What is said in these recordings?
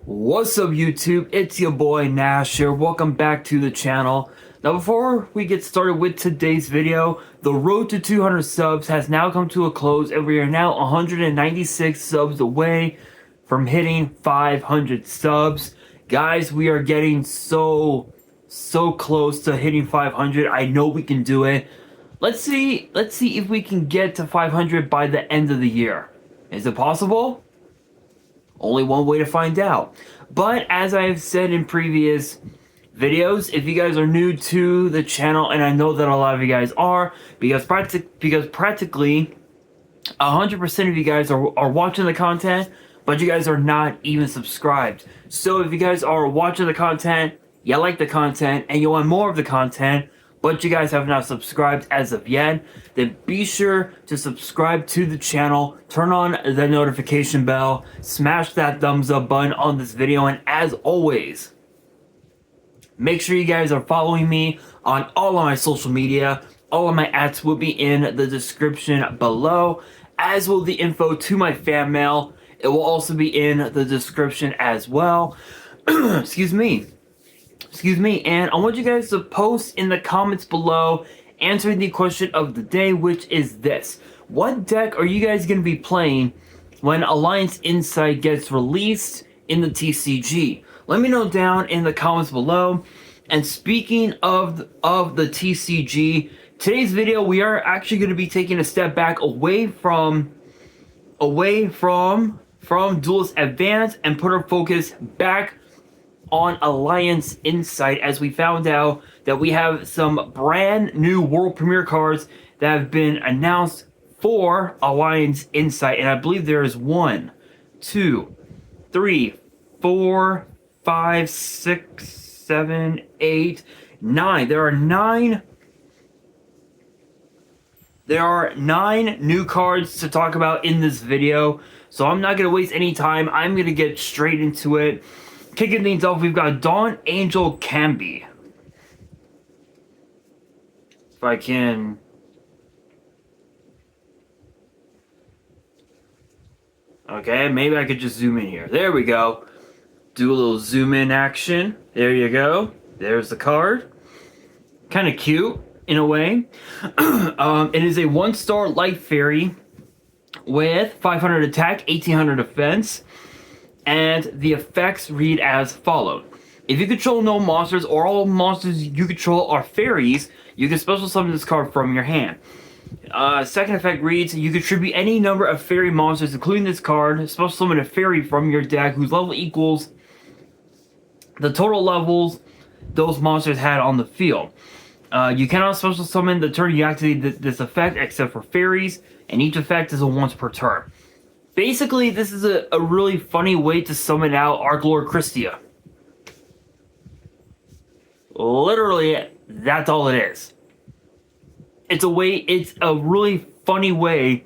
What's up YouTube? It's your boy Nash here. Welcome back to the channel. Now before we get started with today's video, the road to 200 subs has now come to a close and we are now 196 subs away from hitting 500 subs. Guys, we are getting so close to hitting 500. I know we can do it. Let's see if we can get to 500 by the end of the year. Is it possible? Only one way to find out. But as I've said in previous videos, if you guys are new to the channel, and I know that a lot of you guys are, because practically 100% of you guys are watching the content, but you guys are not even subscribed. So if you guys are watching the content, you like the content, and you want more of the content, but you guys have not subscribed as of yet, then be sure to subscribe to the channel, turn on the notification bell, smash that thumbs up button on this video, and as always, make sure you guys are following me on all of my social media. All of my ads will be in the description below, as will the info to my fan mail. It will also be in the description as well. Excuse me, and I want you guys to post in the comments below answering the question of the day, which is this: what deck are you guys going to be playing when Alliance Insight gets released in the TCG? Let me know down in the comments below. And speaking of the TCG, today's video we are actually going to be taking a step back away from Duelist Advance and put our focus back on Alliance Insight, as we found out that we have some brand new world premiere cards that have been announced for Alliance Insight, and I believe there is 1, 2, 3, 4, 5, 6, 7, 8, 9. There are nine new cards to talk about in this video, so I'm not going to waste any time. I'm going to get straight into it. Kicking things off, we've got Dawn Angel Camby. If I can... Okay, maybe I could just zoom in here. There we go. Do a little zoom in action. There you go. There's the card. Kind of cute, in a way. It is a 1-star Light Fairy with 500 attack, 1800 defense. And the effects read as followed. If you control no monsters or all monsters you control are fairies, you can special summon this card from your hand. Second effect reads, you contribute any number of fairy monsters, including this card, special summon a fairy from your deck whose level equals the total levels those monsters had on the field. You cannot special summon the turn you activate this effect except for fairies, and each effect is a once per turn. Basically, this is a really funny way to summon out Arc Lord Christia. Literally, that's all it is. It's a really funny way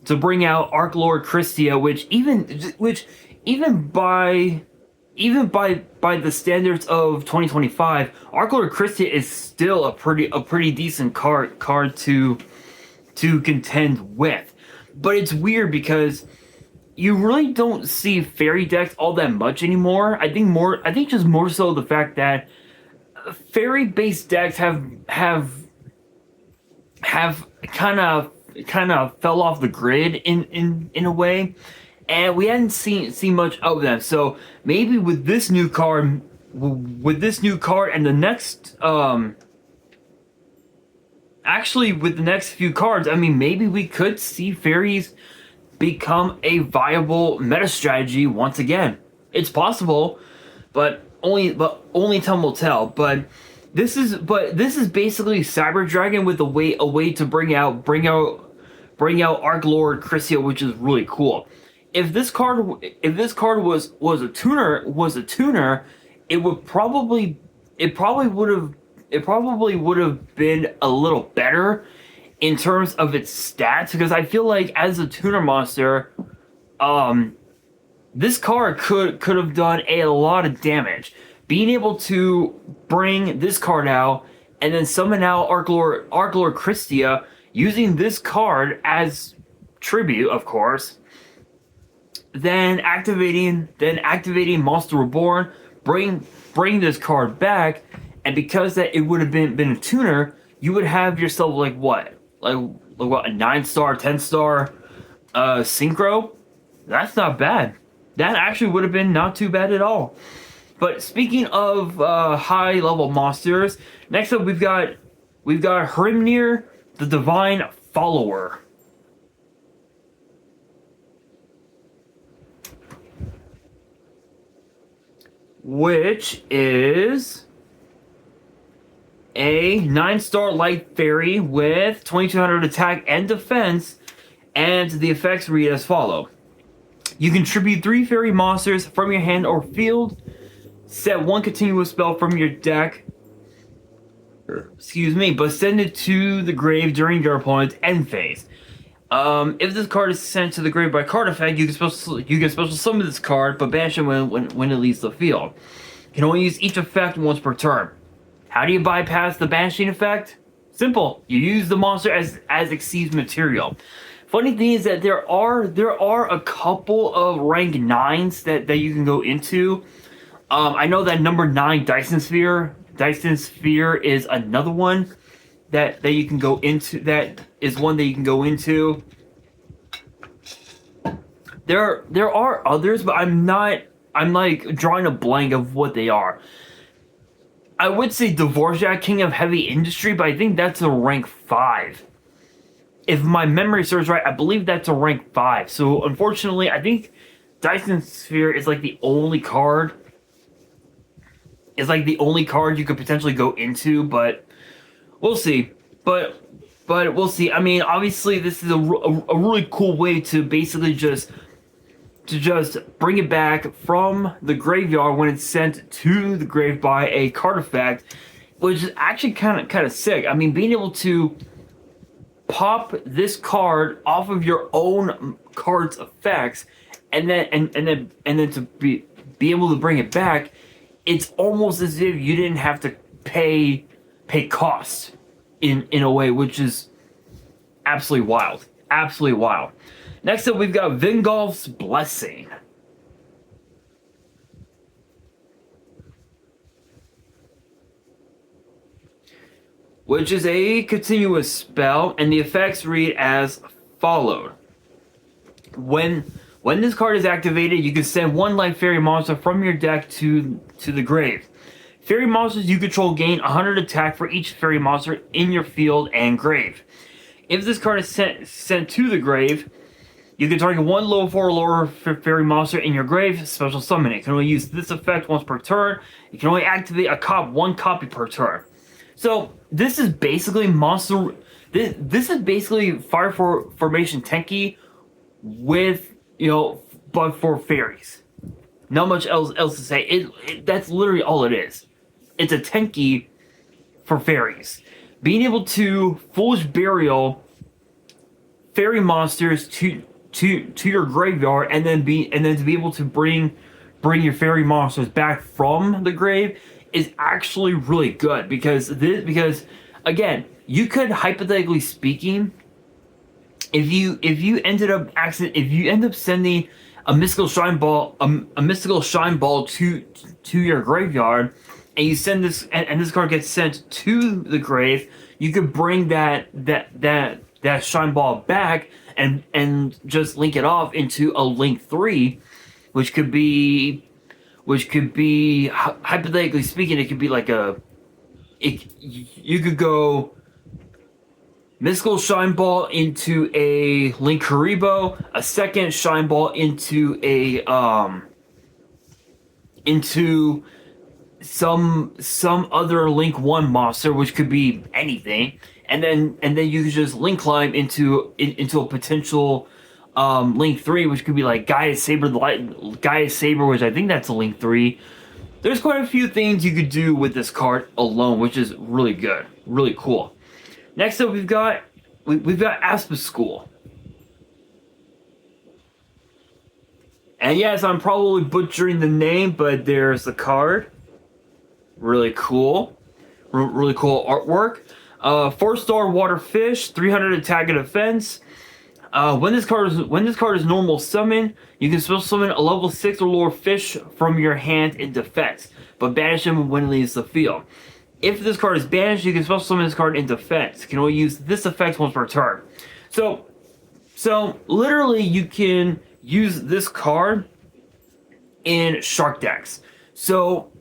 to bring out Arc Lord Christia, which even by the standards of 2025, Arc Lord Christia is still a pretty decent card to contend with. But it's weird because you really don't see fairy decks all that much anymore. I think just more so the fact that fairy-based decks have kind of fell off the grid in a way, and we hadn't seen much of them. So maybe with this new card and the next actually, with the next few cards, I mean, maybe we could see fairies become a viable meta strategy once again. It's possible, but only time will tell. But this is basically Cyber Dragon with a way to bring out Arc Lord Christia, which is really cool. If this card was a tuner, it probably would have been a little better in terms of its stats, because I feel like as a tuner monster, this card could have done a lot of damage. Being able to bring this card out and then summon out Arc Lord Christia using this card as tribute, of course, then activating Monster Reborn, bring this card back, and because that it would have been a tuner, you would have yourself like what? Like what, a 9-star, 10-star synchro? That's not bad. That actually would have been not too bad at all. But speaking of high level monsters, next up we've got Hrimnir, the Divine Follower. Which is a 9-star light fairy with 2200 attack and defense, and the effects read as follow. You contribute 3 fairy monsters from your hand or field, set 1 continuous spell from your deck, but send it to the grave during your opponent's end phase. If this card is sent to the grave by card effect, you can special summon this card, but banish it when it leaves the field. You can only use each effect once per turn. How do you bypass the banishing effect? Simple. You use the monster as Exceeds material. Funny thing is that there are a couple of rank 9s that you can go into. I know that number 9 Dyson Sphere is another one that you can go into. That is one that you can go into. There are others, but I'm like drawing a blank of what they are. I would say Dvorak, King of Heavy Industry, but I think that's a rank 5. If my memory serves right, I believe that's a rank 5. So unfortunately, I think Dyson Sphere is like the only card. It's like the only card you could potentially go into, but we'll see. But we'll see. I mean, obviously, this is a really cool way to basically just bring it back from the graveyard when it's sent to the grave by a card effect, which is actually kind of sick. I mean, being able to pop this card off of your own card's effects, and then to be able to bring it back, it's almost as if you didn't have to pay costs in a way, which is absolutely wild. Absolutely wild. Next up, we've got Vingolf's Blessing. Which is a continuous spell, and the effects read as followed. When this card is activated, you can send 1 light fairy monster from your deck to the grave. Fairy monsters you control gain 100 attack for each fairy monster in your field and grave. If this card is sent to the grave, you can target 1 level 4 or lower fairy monster in your grave, special summon it. You can only use this effect once per turn. You can only activate 1 copy per turn. So this is basically monster. This is basically Fire Formation Tenki with, but for fairies. Not much else to say. That's literally all it is. It's a Tenki for fairies. Being able to Foolish Burial fairy monsters to your graveyard, and then to be able to bring your fairy monsters back from the grave is actually really good, because again, you could, hypothetically speaking, if you end up sending a mystical shine ball to your graveyard, and you send this, and this card gets sent to the grave, you could bring that shine ball back and just link it off into a link 3, which could be hypothetically speaking, it could be like you could go mystical shine ball into a link Karibo, a second shine ball into some other link 1 monster, which could be anything, and then you could just link climb into a potential link 3, which could be like Gaia's Saber, which I think that's a link 3. There's quite a few things you could do with this card alone, which is really good, really cool. Next up, we've got Aspa School. And yes, I'm probably butchering the name, but there's the card. Really cool. Really cool artwork. 4-star water fish, 300 attack and defense. When this card is normal summon, you can special summon a level 6 or lower fish from your hand in defense, but banish him when it leaves the field. If this card is banished, you can special summon this card in defense. You can only use this effect once per turn. So literally, you can use this card in shark decks. So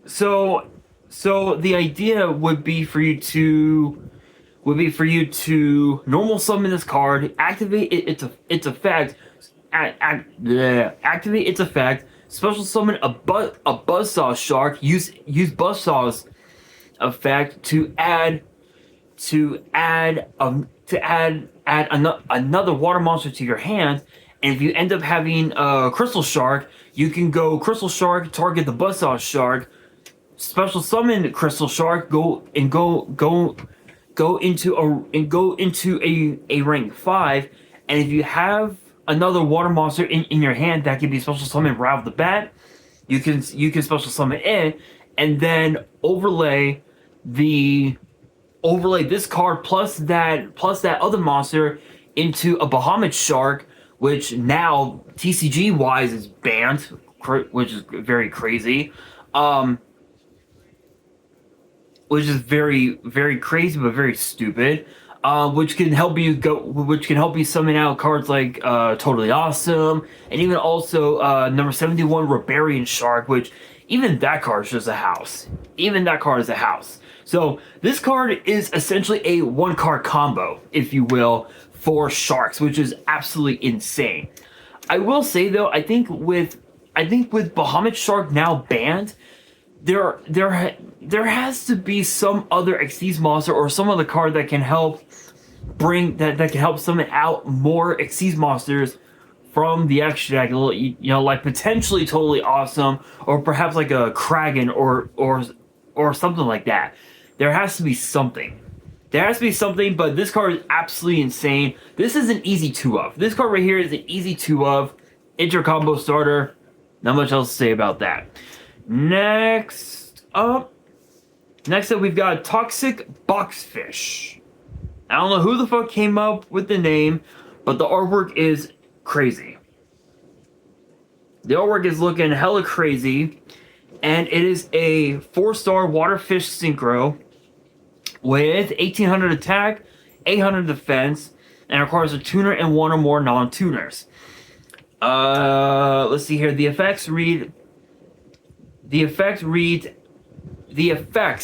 the idea would be for you to normal summon this card, activate its effect, activate its effect, special summon a buzzsaw shark, use buzzsaw's effect to add another water monster to your hand. And if you end up having a crystal shark, you can go crystal shark, target the buzzsaw shark, special summon crystal shark, go into a rank 5, and if you have another water monster in your hand that can be special summoned right off the bat, you can special summon it, and then overlay this card plus that other monster into a Bahamut shark, which now TCG wise is banned, which is very crazy. Which is very, very crazy, but very stupid. Which can help you summon out cards like Totally Awesome, and even also number 71 Rebarian Shark, which even that card is just a house. Even that card is a house. So this card is essentially a one-card combo, if you will, for sharks, which is absolutely insane. I will say though, I think with Bahamut Shark now banned, there has to be some other Xyz monster or some other card that can help that can help summon out more Xyz monsters from the extra deck. You know, like potentially Totally Awesome, or perhaps like a Kraken or something like that. There has to be something. There has to be something, but this card is absolutely insane. This is an easy 2-of. This card right here is an easy 2-of. It's your combo starter. Not much else to say about that. Next up, we've got Toxic Boxfish. I don't know who the fuck came up with the name, but the artwork is crazy. The artwork is looking hella crazy, and it is a 4-star waterfish synchro with 1800 attack, 800 defense, and requires a tuner and one or more non-tuners. Let's see here. The effects,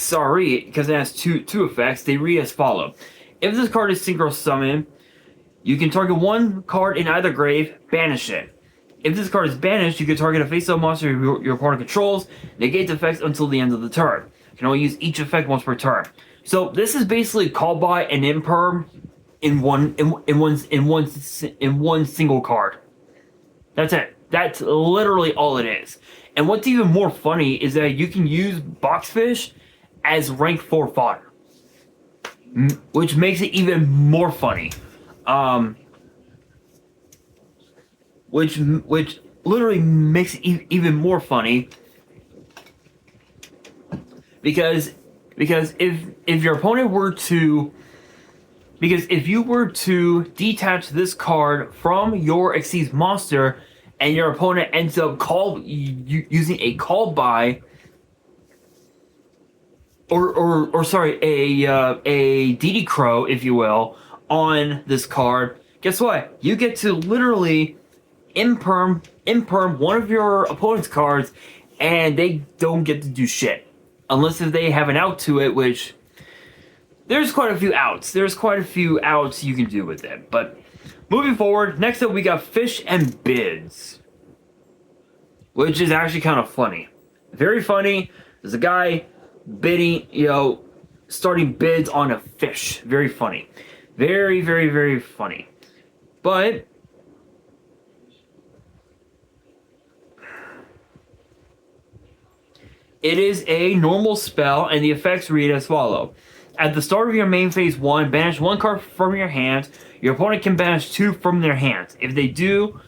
sorry, because it has two effects. They read as follow. If this card is synchro summoned, you can target one card in either grave, banish it. If this card is banished, you can target a face-up monster your opponent controls, negate the effects until the end of the turn. You can only use each effect once per turn. So this is basically call by and imperm in one single card. That's it. That's literally all it is. And what's even more funny is that you can use Boxfish as rank 4 fodder, which makes it even more funny. Which literally makes it even more funny because if your opponent were to if you were to detach this card from your Xyz monster and your opponent ends up using a call by or sorry, a DD Crow, if you will, on this card, guess what? You get to literally imperm one of your opponent's cards, and they don't get to do shit unless if they have an out to it, which there's quite a few outs. There's quite a few outs you can do with it. But moving forward, next up we got Fish and Bids, which is actually kind of funny. Very funny. There's a guy bidding, starting bids on a fish. Very funny. Very, very, very funny. But it is a normal spell, and the effects read as follow. At the start of your main phase 1, banish one card from your hand. Your opponent can banish 2 from their hands. If they do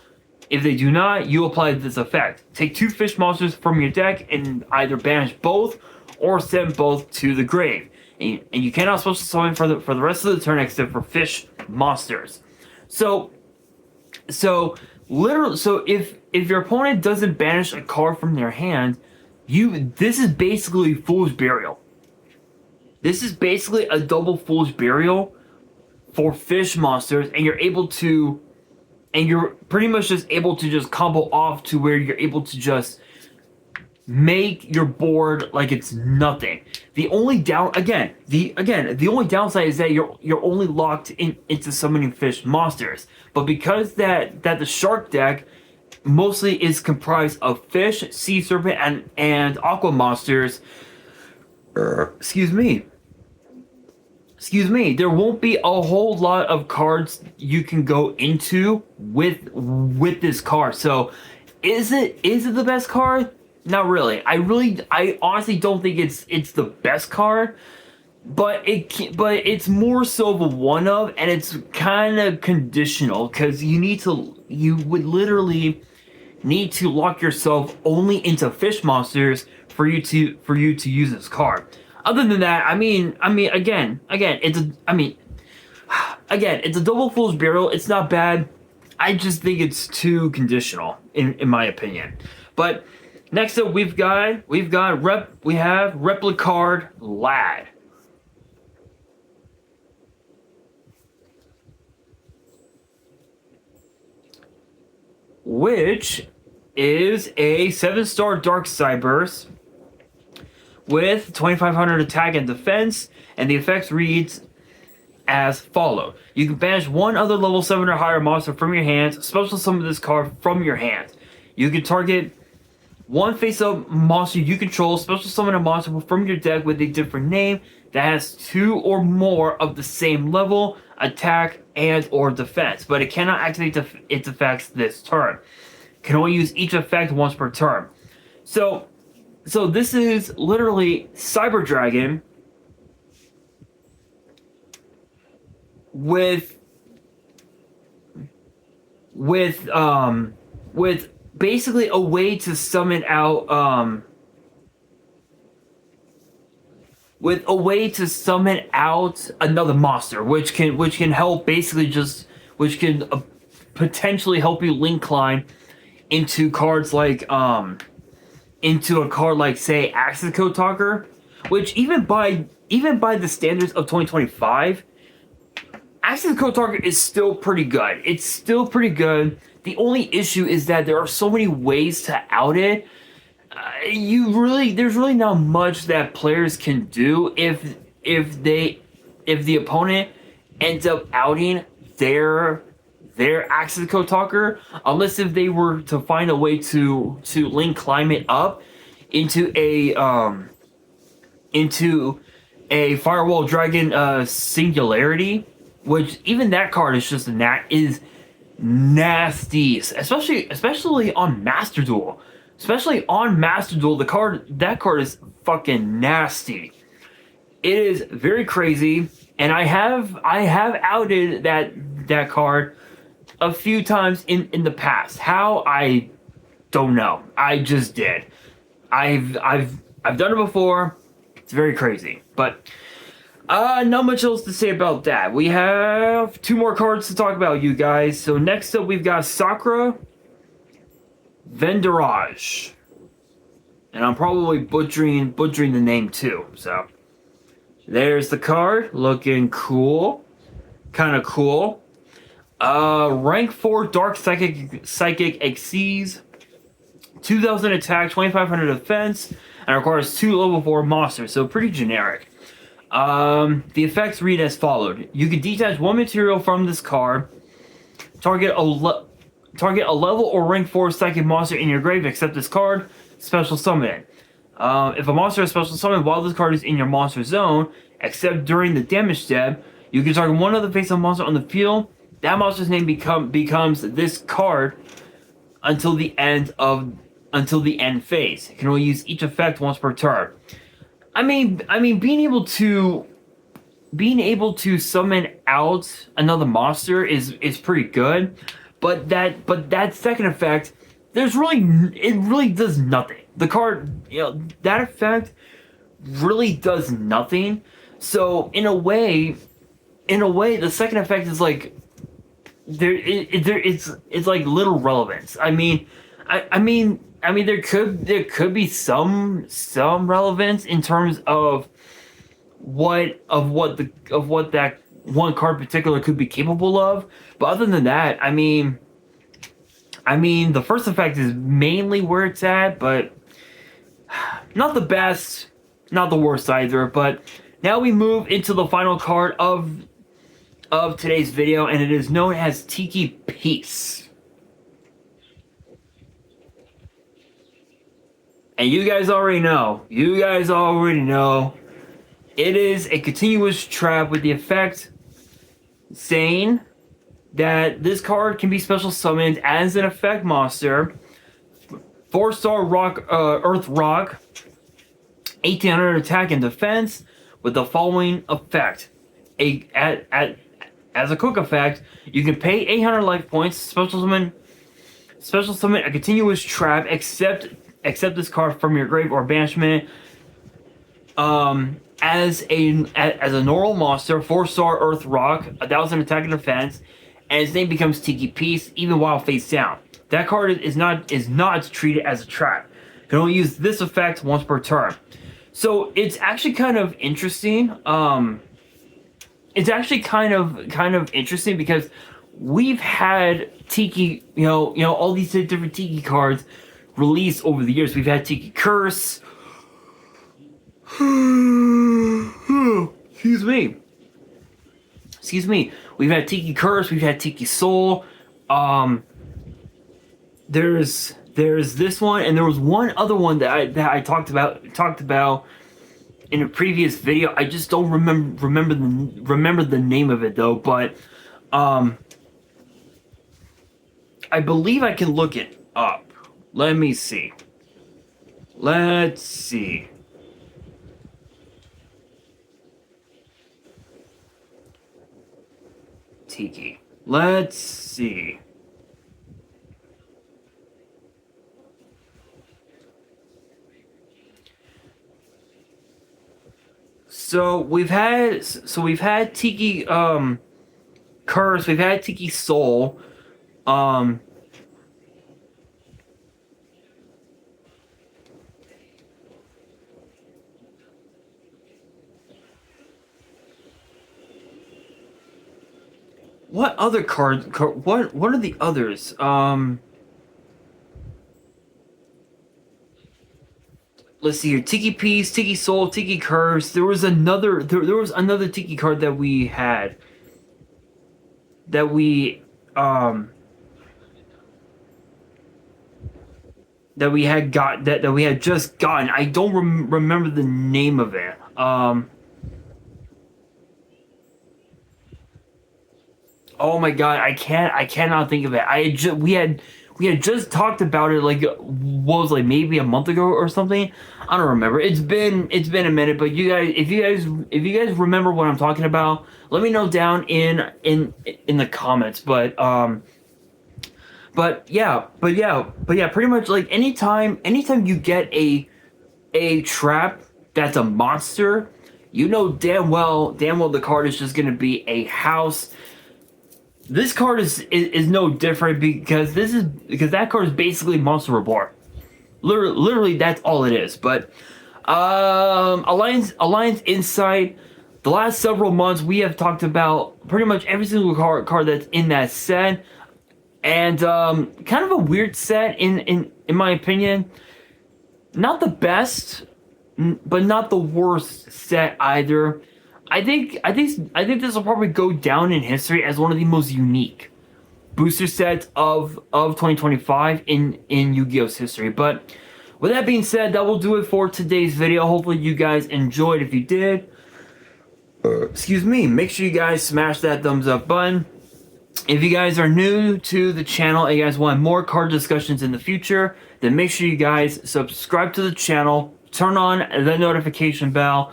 not, you apply this effect. Take 2 fish monsters from your deck and either banish both or send both to the grave. And you cannot special summon for the rest of the turn except for fish monsters. So So literally, so if your opponent doesn't banish a card from their hand, this is basically Fool's Burial. This is basically a double Fool's Burial for fish monsters, and you're pretty much just able to just combo off to where you're able to just make your board like it's nothing. The only the only downside is that you're only locked into summoning fish monsters. But because that the shark deck mostly is comprised of fish, sea serpent, and aqua monsters, excuse me, there won't be a whole lot of cards you can go into with this card. So is it the best card? Not really. I honestly don't think it's the best card, but it's more so of a one of, and it's kind of conditional because you would literally need to lock yourself only into fish monsters for you to use this card. Other than that, again, it's a double Fool's Burial. It's not bad. I just think it's too conditional in my opinion. But next up, we have Replicard Lad. Which is a 7-star Dark Cybers with 2500 attack and defense, and the effects reads as follows. You can banish one other level 7 or higher monster from your hands, special summon this card from your hands. You can target one face-up monster you control, special summon a monster from your deck with a different name that has 2 or more of the same level, attack, and or defense, but it cannot activate its effects this turn. Can only use each effect once per turn. So this is literally Cyber Dragon with basically a way to summon out another monster, which can help basically potentially help you link climb into cards like into a card like, say, Access Code Talker, which even by the standards of 2025, Access Code Talker is still pretty good. It's still pretty good. The only issue is that there are so many ways to out it. There's really not much that players can do if the opponent ends up outing their Access Code Talker, unless if they were to find a way to link climb it up into a Firewall Dragon Singularity, which even that card is just is nasty, especially on Master Duel. Especially on Master Duel, that card is fucking nasty. It is very crazy, and I have outed that card a few times in the past. How, I don't know. I just did. I've done it before. It's very crazy, but not much else to say about that. We have 2 more cards to talk about, you guys. So next up, we've got Sakura Vendarage, and I'm probably butchering the name too. So there's the card, looking cool, kind of cool. Rank 4 Dark Psychic exceeds 2000 attack, 2500 defense, and requires 2 level 4 monsters. So pretty generic. The effects read as followed. You can detach one material from this card, target a level or rank 4 psychic monster in your grave except this card, special summon it. If a monster is special summoned while this card is in your monster zone, except during the damage step, you can target one other face-up monster on the field. That monster's name becomes this card until the end phase. You can only use each effect once per turn. I mean, being able to summon out another monster is pretty good, but that second effect, it really does nothing. The card, that effect really does nothing. So in a way, the second effect is like it's like little relevance. I mean, there could be some relevance in terms of what that one card in particular could be capable of. But other than that, I mean, the first effect is mainly where it's at, but not the best, not the worst either. But now we move into the final card of today's video, and it is known as Tiki Peace. And you guys already know. It is a continuous trap with the effect saying that this card can be special summoned as an effect monster. 4-star rock, Earth Rock, 1800 attack and defense with the following effect. As a quick effect, you can pay 800 life points, special summon a continuous trap, accept this card from your grave or banishment. As a normal monster, 4-star Earth Rock, 1000 attack and defense, and its name becomes Tiki Peace, even while face down. That card is not treated as a trap. You can only use this effect once per turn. So it's actually kind of interesting. It's actually kind of interesting because we've had Tiki, all these different Tiki cards released over the years. We've had Tiki Curse. Excuse me. We've had Tiki Curse. We've had Tiki Soul. There's this one, and there was one other one that I talked about in a previous video. I just don't remember the name of it though. But I believe I can look it up. Let me see. Let's see. Tiki. Let's see. So we've had Tiki Curse, we've had Tiki Soul. What other cards? What are the others? Let's see here. Tiki Peace, Tiki Soul, Tiki Curse. There was another Tiki card that we had. That we had just gotten. I don't remember the name of it. Oh my god, I cannot think of it. We had just talked about it like maybe a month ago or something. I don't remember. It's been a minute, but you guys, if you guys remember what I'm talking about, let me know down in the comments. But yeah, pretty much like anytime you get a trap that's a monster, you know damn well the card is just gonna be a house. This card is no different because that card is basically Monster Reborn. Literally that's all it is. But Alliance Insight, the last several months we have talked about pretty much every single card that's in that set, and kind of a weird set in my opinion. Not the best, but not the worst set either. I think this will probably go down in history as one of the most unique booster sets of 2025 in Yu-Gi-Oh's history. But with that being said, that will do it for today's video. Hopefully you guys enjoyed. If you did, excuse me, make sure you guys smash that thumbs up button. If you guys are new to the channel and you guys want more card discussions in the future, then make sure you guys subscribe to the channel, turn on the notification bell.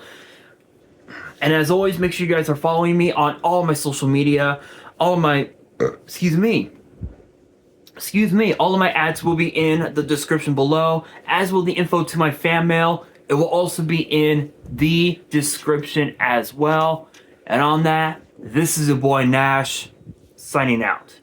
And as always, make sure you guys are following me on all my social media. All of my, excuse me, all of my ads will be in the description below, as will the info to my fan mail. It will also be in the description as well. And on that, this is your boy Nash, signing out.